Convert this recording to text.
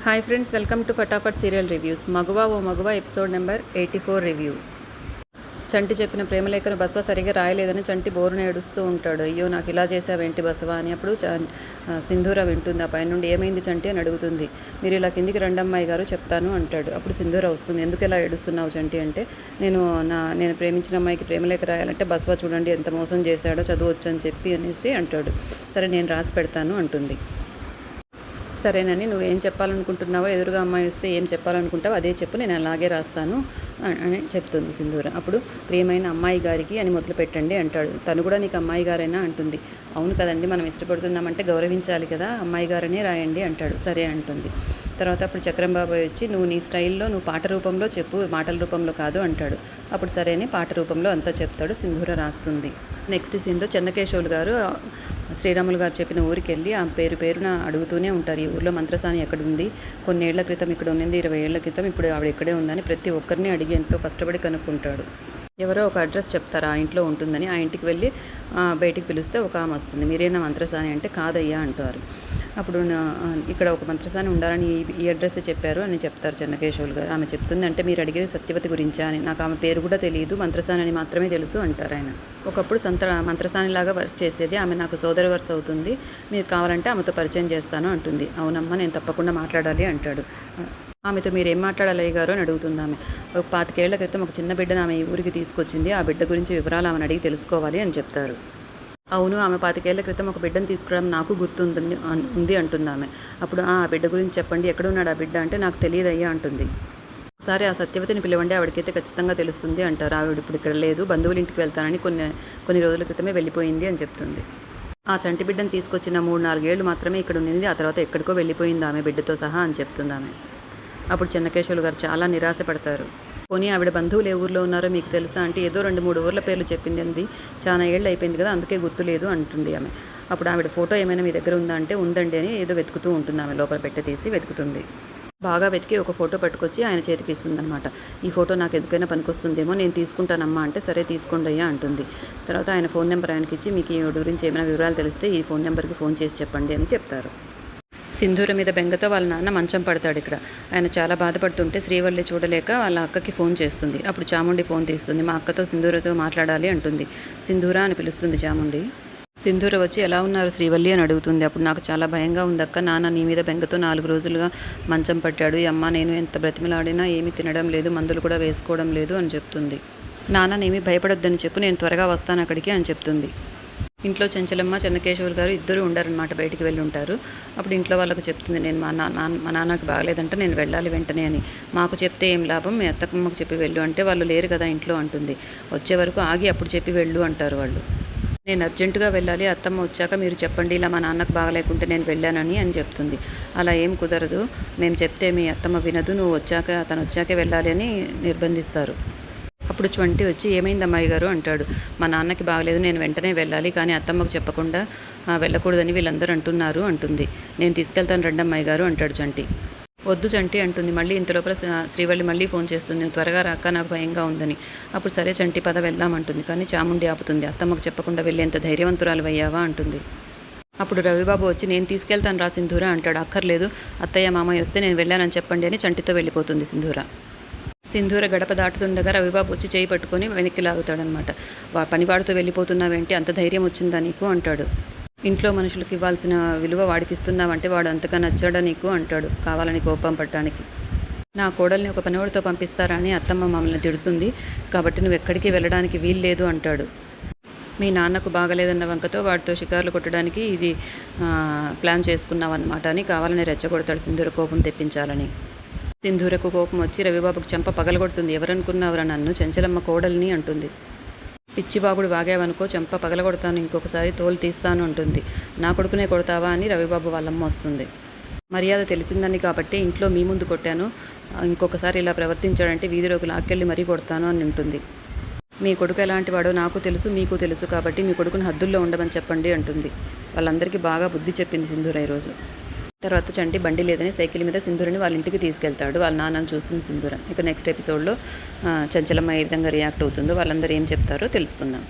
Hi friends, welcome to Fatafat serial reviews. మగువా ఓ మగువా ఎపిసోడ్ నెంబర్ 84 రివ్యూ. చంటి చెప్పిన ప్రేమలేఖను బసవ సరిగా రాయలేదని చంటి బోరున ఏడుస్తూ ఉంటాడు. అయ్యో నాకు ఇలా చేసావేంటి బసవ అని. అప్పుడు సింధూర వింటుంది. ఆ పైనుండి ఏమైంది చంటి అని అడుగుతుంది. మీరు ఇలా కిందికి రండి అమ్మాయి గారు చెప్తాను అంటాడు. అప్పుడు సింధూర వస్తుంది. ఎందుకు ఇలా ఏడుస్తున్నావు చంటి అంటే, నేను ప్రేమించిన అమ్మాయికి ప్రేమలేఖ రాయాలంటే బసవ చూడండి ఎంత మోసం చేశాడో, చదువచ్చు అని చెప్పి అనేసి అంటాడు. సరే నేను రాసి పెడతాను అంటుంది. సరేనని నువ్వేం చెప్పాలనుకుంటున్నావో, ఎదురుగా అమ్మాయి వస్తే ఏం చెప్పాలనుకుంటావో అదే చెప్పు, నేను అలాగే రాస్తాను అని చెప్తుంది సింధూర. అప్పుడు ప్రియమైన అమ్మాయి గారికి అని మొదలు పెట్టండి అంటాడు. తను కూడా నీకు అమ్మాయి గారైనా అంటుంది. అవును కదండి, మనం ఇష్టపడుతున్నామంటే గౌరవించాలి కదా, అమ్మాయి గారనే రాయండి అంటాడు. సరే అంటుంది. తర్వాత అప్పుడు చక్రం బాబాయ్ వచ్చి నువ్వు నీ స్టైల్లో నువ్వు పాట రూపంలో చెప్పు, మాటల రూపంలో కాదు అంటాడు. అప్పుడు సరే అని పాట రూపంలో అంతా చెప్తాడు. సింధూర రాస్తుంది. నెక్స్ట్ సీన్లో చెన్నకేశవులు గారు శ్రీరాములు గారు చెప్పిన ఊరికి వెళ్ళి ఆ పేరున అడుగుతూనే ఉంటారు. ఈ ఊర్లో మంత్రసాని ఎక్కడుంది, కొన్నేళ్ల క్రితం ఇక్కడ ఉన్నింది, 20 ఏళ్ల క్రితం, ఇప్పుడు ఆవిడ ఇక్కడే ఉందని ప్రతి ఒక్కరిని అడిగి ఎంతో కష్టపడి కనుక్కుంటాడు. ఎవరో ఒక అడ్రస్ చెప్తారు, ఆ ఇంట్లో ఉంటుందని. ఆ ఇంటికి వెళ్ళి బయటికి పిలిస్తే ఒక ఆమె వస్తుంది. మీరేనా మంత్రసాని అంటే కాదయ్యా అంటారు. అప్పుడు ఇక్కడ ఒక మంత్రసాని ఉండాలని ఈ అడ్రస్ చెప్పారు అని చెప్తారు చెన్నకేశవులు గారు. ఆమె చెప్తుంది అంటే మీరు అడిగేది సత్యవతి గురించా అని. నాకు ఆమె పేరు కూడా తెలియదు, మంత్రసాని అని మాత్రమే తెలుసు అంటారు ఆయన. ఒకప్పుడు మంత్రసానిలాగా వర్క్ చేసేది ఆమె, నాకు సోదరి వరుస అవుతుంది, మీరు కావాలంటే ఆమెతో పరిచయం చేస్తాను అంటుంది. అవునమ్మా నేను తప్పకుండా మాట్లాడాలి అంటాడు. ఆమెతో మీరేం మాట్లాడాలి గారు అని అడుగుతుంది ఆమె. 25 ఏళ్ల క్రితం ఒక చిన్న బిడ్డను ఆమె ఈ ఊరికి తీసుకొచ్చింది, ఆ బిడ్డ గురించి వివరాలు ఆమెను అడిగి తెలుసుకోవాలి అని చెప్తారు. అవును, ఆమె 25 ఏళ్ల క్రితం ఒక బిడ్డను తీసుకురావడం నాకు ఉంది అంటుంది ఆమె. అప్పుడు ఆ బిడ్డ గురించి చెప్పండి, ఎక్కడున్నాడు ఆ బిడ్డ అంటే నాకు తెలియదయ్యా అంటుంది. ఒకసారి ఆ సత్యవతిని పిలవండి, ఆవిడకైతే ఖచ్చితంగా తెలుస్తుంది అంటారు. ఆవిడ ఇప్పుడు ఇక్కడ లేదు, బంధువుల ఇంటికి వెళ్తానని కొన్ని రోజుల క్రితమే వెళ్ళిపోయింది అని చెప్తుంది. ఆ చంటి బిడ్డను తీసుకొచ్చిన 3-4 ఏళ్ళు మాత్రమే ఇక్కడ ఉన్నింది, ఆ తర్వాత ఎక్కడికో వెళ్ళిపోయింది ఆమె బిడ్డతో సహా అని చెప్తుంది ఆమె. అప్పుడు చెన్నకేశవులు గారు చాలా నిరాశపడతారు. పోనీ ఆవిడ బంధువులు ఏ ఊర్లో ఉన్నారో మీకు తెలుసా అంటే ఏదో 2-3 ఊర్ల పేర్లు చెప్పింది అంది, చాలా ఏళ్ళు అయిపోయింది కదా అందుకే గుర్తులేదు అంటుంది ఆమె. అప్పుడు ఆవిడ ఫోటో ఏమైనా మీ దగ్గర ఉందా అంటే ఉందండి అని ఏదో వెతుకుతూ ఉంటుంది ఆమె. లోపల పెట్టె తీసి వెతుకుతుంది. బాగా వెతికి ఒక ఫోటో పట్టుకొచ్చి ఆయన చేతికి ఇస్తుంది అనమాట. ఈ ఫోటో నాకు ఎందుకైనా పనికొస్తుందేమో, నేను తీసుకుంటానమ్మా అంటే సరే తీసుకోండి అయ్యా అంటుంది. తర్వాత ఆయన ఫోన్ నెంబర్ ఆయనకి ఇచ్చి మీకు ఈ గురించి ఏమైనా వివరాలు తెలిస్తే ఈ ఫోన్ నెంబర్కి ఫోన్ చేసి చెప్పండి అని చెప్తారు. సింధూర మీద బెంగతో వాళ్ళ నాన్న మంచం పడతాడు. ఇక్కడ ఆయన చాలా బాధపడుతుంటే శ్రీవల్లి చూడలేక వాళ్ళ అక్కకి ఫోన్ చేస్తుంది. అప్పుడు చాముండి ఫోన్ తీస్తుంది. మా అక్కతో సింధూరతో మాట్లాడాలి అంటుంది. సింధూర అని పిలుస్తుంది చాముండి. సింధూర వచ్చి ఎలా ఉన్నారు శ్రీవల్లి అని అడుగుతుంది. అప్పుడు నాకు చాలా భయంగా ఉందక్క, నాన్న నీ మీద బెంగతో 4 రోజులుగా మంచం పట్టాడు, ఈ అమ్మ నేను ఎంత బ్రతిమలాడినా ఏమీ తినడం లేదు, మందులు కూడా వేసుకోవడం లేదు అని చెప్తుంది. నాన్ననేమీ భయపడొద్దని చెప్పు, నేను త్వరగా వస్తాను అక్కడికి అని చెప్తుంది. ఇంట్లో చెంచలమ్మ చెన్నకేశవులు గారు ఇద్దరు ఉండరనమాట, బయటికి వెళ్ళి ఉంటారు. అప్పుడు ఇంట్లో వాళ్ళకు చెప్తుంది, నేను మా నాన్నకి బాగలేదంటే నేను వెళ్ళాలి వెంటనే అని. మాకు చెప్తే ఏం లాభం, మీ అత్తమ్మకు చెప్పి వెళ్ళు అంటే వాళ్ళు లేరు కదా ఇంట్లో అంటుంది. వచ్చే వరకు ఆగి అప్పుడు చెప్పి వెళ్ళు అంటారు వాళ్ళు. నేను అర్జెంటుగా వెళ్ళాలి, అత్తమ్మ వచ్చాక మీరు చెప్పండి, ఇలా మా నాన్నకు బాగలేకుంటే నేను వెళ్ళానని అని చెప్తుంది. అలా ఏం కుదరదు, మేము చెప్తే మీ అత్తమ్మ వినదు, తను వచ్చాకే వెళ్ళాలి అని నిర్బంధిస్తారు. అప్పుడు చంటి వచ్చి ఏమైంది అమ్మాయి గారు అంటాడు. మా నాన్నకి బాగలేదు, నేను వెంటనే వెళ్ళాలి, కానీ అత్తమ్మకు చెప్పకుండా వెళ్ళకూడదని వీళ్ళందరూ అంటున్నారు అంటుంది. నేను తీసుకెళ్తాను రండి అమ్మాయి గారు అంటాడు చంటి. వద్దు చంటి అంటుంది. మళ్ళీ ఇంతలోపల శ్రీవల్లి మళ్ళీ ఫోన్ చేస్తుంది, నువ్వు త్వరగా రాక నాకు భయంగా ఉందని. అప్పుడు సరే చంటి పద వెళ్దామంటుంది. కానీ చాముండి ఆపుతుంది. అత్తమ్మకు చెప్పకుండా వెళ్ళేంత ధైర్యవంతురాలు అయ్యావా అంటుంది. అప్పుడు రవిబాబు వచ్చి నేను తీసుకెళ్తాను రా సింధూర అంటాడు. అక్కర్లేదు, అత్తయ్య మామయ్య వస్తే నేను వెళ్ళానని చెప్పండి అని చంటితో వెళ్ళిపోతుంది సింధూర గడప దాటుతుండగా రవిబాబు వచ్చి చేయి పట్టుకొని వెనక్కి లాగుతాడనమాట. పనివాడితో వెళ్ళిపోతున్నావేంటి, అంత ధైర్యం వచ్చిందా నీకు అంటాడు. ఇంట్లో మనుషులకు ఇవ్వాల్సిన విలువ వాడికి ఇస్తున్నావంటే వాడు అంతగా నచ్చాడా నీకు అంటాడు, కావాలని కోపం పట్టడానికి. నా కోడల్ని ఒక పనివాడితో పంపిస్తారా అని అత్తమ్మ మమ్మల్ని తిడుతుంది, కాబట్టి నువ్వు ఎక్కడికి వెళ్ళడానికి వీల్లేదు అంటాడు. మీ నాన్నకు బాగలేదన్న వంకతో వాడితో షికార్లు కొట్టడానికి ఇది ప్లాన్ చేసుకున్నావన్నమాట అని కావాలని రెచ్చగొడతాడు సింధూర కోపం తెప్పించాలని. సింధూరకు కోపం వచ్చి రవిబాబుకు చెంప పగలగొడుతుంది. ఎవరనుకున్నావురా నన్ను, చెంచలమ్మ కోడల్ని అంటుంది. పిచ్చివాగుడు వాగావనుకో చెంప పగలగొడతాను, ఇంకొకసారి తోలు తీస్తాను అంటుంది. నా కొడుకునే కొడతావా అని రవిబాబు వాళ్ళమ్మ వస్తుంది. మర్యాద తెలిసిందని కాబట్టి ఇంట్లో మీ ముందు కొట్టాను, ఇంకొకసారి ఇలా ప్రవర్తించాడంటే వీధిలోకి లాక్కెళ్ళి మరీ కొడతాను అని ఉంటుంది. మీ కొడుకు ఎలాంటి వాడో నాకు తెలుసు, మీకు తెలుసు, కాబట్టి మీ కొడుకుని హద్దుల్లో ఉండమని చెప్పండి అంటుంది. వాళ్ళందరికీ బాగా బుద్ధి చెప్పింది సింధూర ఈరోజు. తర్వాత చంటి బండి లేదని సైకిల్ మీద సింధూరని వాళ్ళ ఇంటికి తీసుకెళ్తాడు. వాళ్ళ నాన్నని చూస్తుంది సింధూర. ఇక నెక్స్ట్ ఎపిసోడ్లో చంచలమ్మ ఏ విధంగా రియాక్ట్ అవుతుందో, వాళ్ళందరూ ఏం చెప్తారో తెలుసుకుందాం.